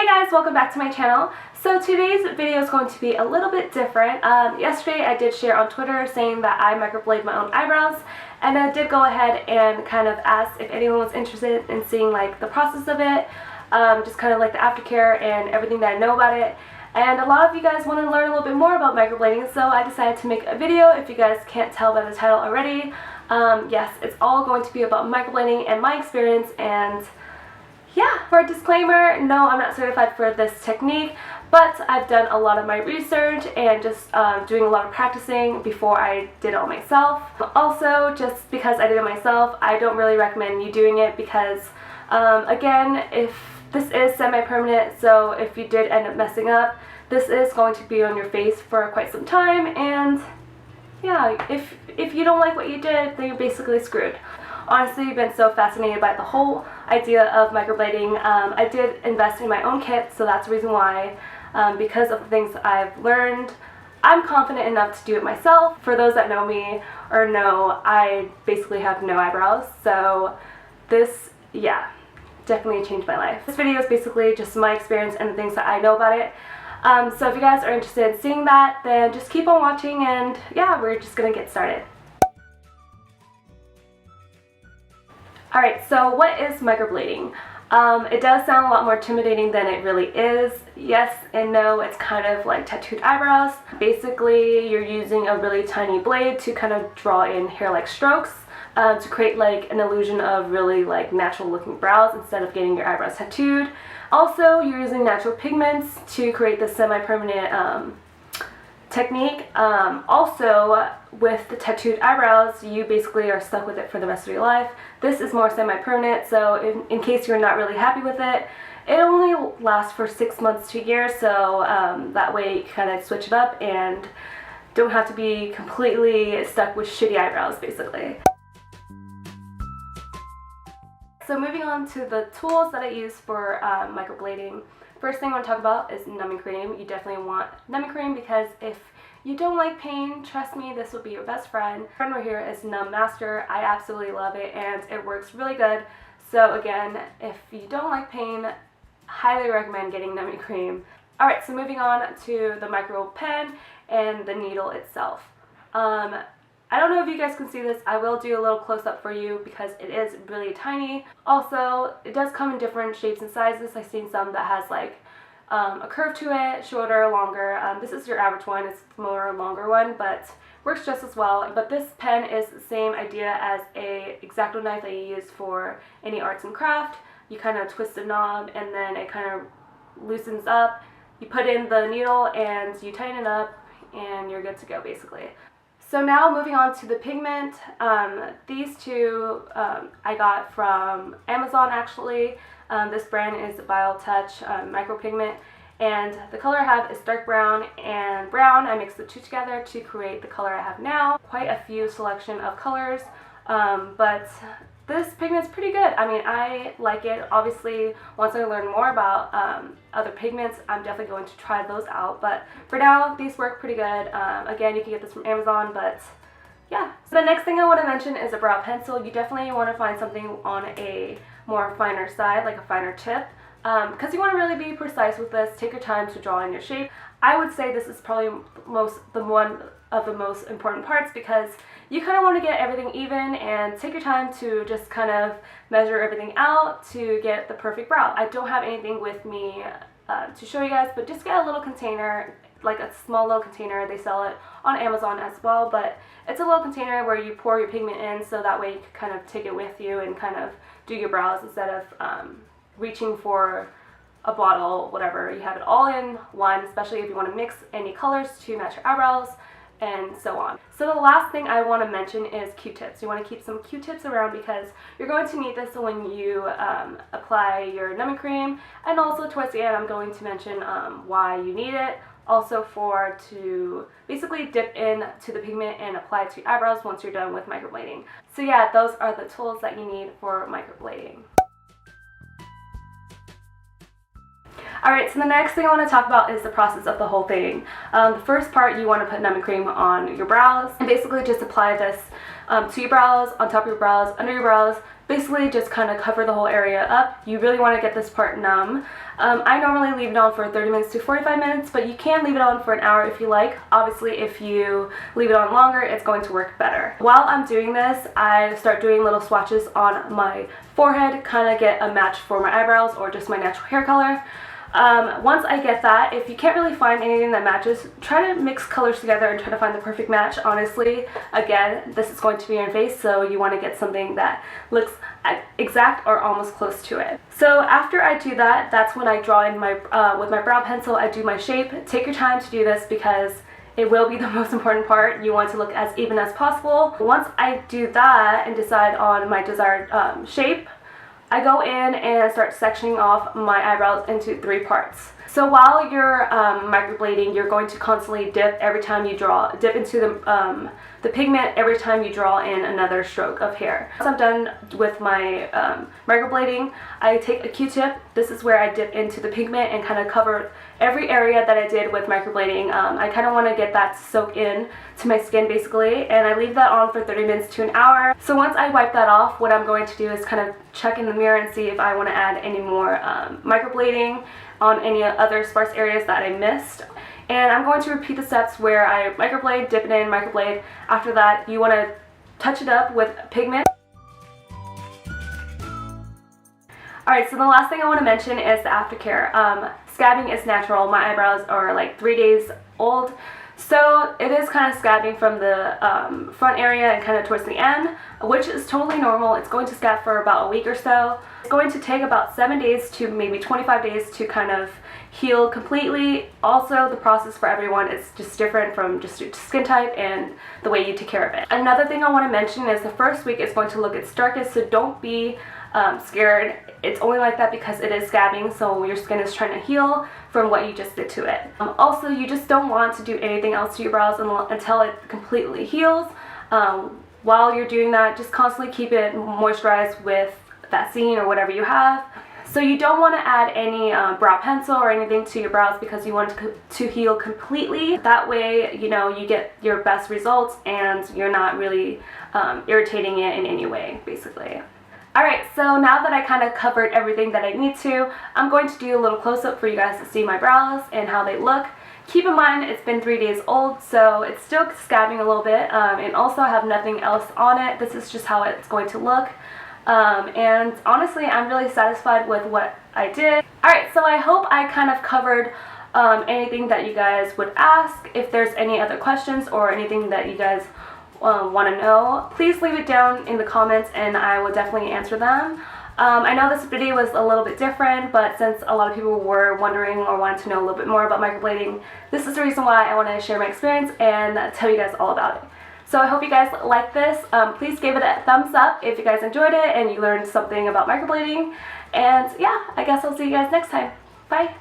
Hey guys, welcome back to my channel. So today's video is going to be a little bit different. Yesterday I did share on Twitter saying that I microblade my own eyebrows, and I did go ahead and kind of ask if anyone was interested in seeing like the process of it, just kind of like the aftercare and everything that I know about it. And a lot of you guys want to learn a little bit more about microblading, so I decided to make a video. If you guys can't tell by the title already, yes, it's all going to be about microblading and my experience. And yeah, for a disclaimer, no, I'm not certified for this technique, but I've done a lot of my research and just doing a lot of practicing before I did it all myself. Also, just because I did it myself, I don't really recommend you doing it because, again, if this is semi-permanent, so if you did end up messing up, this is going to be on your face for quite some time, and yeah, if you don't like what you did, then you're basically screwed. Honestly, I've been so fascinated by the whole idea of microblading. I did invest in my own kit, so that's the reason why. Because of the things I've learned, I'm confident enough to do it myself. For those that know me or know, I basically have no eyebrows, so this, yeah, definitely changed my life. This video is basically just my experience and the things that I know about it. So if you guys are interested in seeing that, then just keep on watching, and yeah, we're just gonna get started. Alright, so what is microblading? It does sound a lot more intimidating than it really is. Yes and no, it's kind of like tattooed eyebrows. Basically, you're using a really tiny blade to kind of draw in hair-like strokes to create like an illusion of really like natural looking brows instead of getting your eyebrows tattooed. Also, you're using natural pigments to create this semi-permanent technique. Also, with the tattooed eyebrows, you basically are stuck with it for the rest of your life. This is more semi-permanent, so in case you're not really happy with it, it only lasts for 6 months to a year, so that way you kind of switch it up and don't have to be completely stuck with shitty eyebrows, basically. So moving on to the tools that I use for microblading. First thing I want to talk about is numbing cream. You definitely want numbing cream because if you don't like pain, trust me, this will be your best friend. The friend right here is Numb Master. I absolutely love it and it works really good. So again, if you don't like pain, highly recommend getting numbing cream. Alright, so moving on to the micro pen and the needle itself. I don't know if you guys can see this. I will do a little close-up for you because it is really tiny. Also, it does come in different shapes and sizes. I've seen some that has like a curve to it, shorter, longer. This is your average one. It's more longer one, but works just as well. But this pen is the same idea as a X-Acto knife that you use for any arts and craft. You kind of twist the knob and then it kind of loosens up. You put in the needle and you tighten it up and you're good to go, basically. So now moving on to the pigment. These two I got from Amazon actually. This brand is BioTouch Micro Pigment, and the color I have is dark brown and brown. I mixed the two together to create the color I have now. Quite a few selection of colors, but this pigment's pretty good. I mean, I like it. Obviously, once I learn more about other pigments, I'm definitely going to try those out. But for now, these work pretty good. Again, you can get this from Amazon, but yeah. So the next thing I want to mention is a brow pencil. You definitely want to find something on a more finer side, like a finer tip, because you want to really be precise with this. Take your time to draw in your shape. I would say this is probably one of the most important parts because you kind of want to get everything even and take your time to just kind of measure everything out to get the perfect brow. I don't have anything with me to show you guys, but just get a little container, like a small little container. They sell it on Amazon as well, but it's a little container where you pour your pigment in, so that way you can kind of take it with you and kind of do your brows instead of reaching for a bottle, whatever. You have it all in one, especially if you want to mix any colors to match your eyebrows and so on. So the last thing I want to mention is Q-tips. You want to keep some Q-tips around because you're going to need this when you apply your numbing cream, and also towards the end I'm going to mention why you need it. Also to basically dip into the pigment and apply to your eyebrows once you're done with microblading. So yeah, those are the tools that you need for microblading. Alright, so the next thing I want to talk about is the process of the whole thing. The first part, you want to put numbing cream on your brows and basically just apply this to your brows, on top of your brows, under your brows, basically just kind of cover the whole area up. You really want to get this part numb. I normally leave it on for 30 minutes to 45 minutes, but you can leave it on for an hour if you like. Obviously, if you leave it on longer, it's going to work better. While I'm doing this, I start doing little swatches on my forehead, kind of get a match for my eyebrows or just my natural hair color. Once I get that, if you can't really find anything that matches, try to mix colors together and try to find the perfect match. Honestly, again, this is going to be on your face, so you want to get something that looks exact or almost close to it. So after I do that, that's when I draw in my, with my brow pencil, I do my shape. Take your time to do this because it will be the most important part. You want to look as even as possible. Once I do that and decide on my desired shape, I go in and start sectioning off my eyebrows into 3 parts. So while you're microblading, you're going to constantly dip every time you dip into the pigment every time you draw in another stroke of hair. Once I'm done with my microblading, I take a Q-tip. This is where I dip into the pigment and kind of cover every area that I did with microblading. I kind of want to get that to soak in to my skin basically, and I leave that on for 30 minutes to an hour. So once I wipe that off, what I'm going to do is kind of check in the mirror and see if I want to add any more microblading on any other sparse areas that I missed. And I'm going to repeat the steps where I microblade, dip it in, microblade. After that, you want to touch it up with pigment. Alright, so the last thing I want to mention is the aftercare. Scabbing is natural. My eyebrows are like 3 days old, so it is kind of scabbing from the front area and kind of towards the end, which is totally normal. It's going to scab for about a week or so. It's going to take about 7 days to maybe 25 days to kind of heal completely. Also, the process for everyone is just different from just your skin type and the way you take care of it. Another thing I want to mention is the first week is going to look its darkest, so don't be scared. It's only like that because it is scabbing, so your skin is trying to heal from what you just did to it. Also, you just don't want to do anything else to your brows until it completely heals. While you're doing that, just constantly keep it moisturized with Vaseline or whatever you have. So you don't want to add any brow pencil or anything to your brows because you want it to heal completely. That way, you know, you get your best results and you're not really irritating it in any way, basically. Alright, so now that I kind of covered everything that I need to, I'm going to do a little close-up for you guys to see my brows and how they look. Keep in mind it's been 3 days old, so it's still scabbing a little bit, and also I have nothing else on it. This is just how it's going to look. And honestly, I'm really satisfied with what I did. Alright, so I hope I kind of covered anything that you guys would ask. If there's any other questions or anything that you guys want to know, please leave it down in the comments and I will definitely answer them. I know this video was a little bit different, but since a lot of people were wondering or wanted to know a little bit more about microblading, this is the reason why I want to share my experience and tell you guys all about it. So I hope you guys like this. Please give it a thumbs up if you guys enjoyed it and you learned something about microblading. And yeah, I guess I'll see you guys next time. Bye!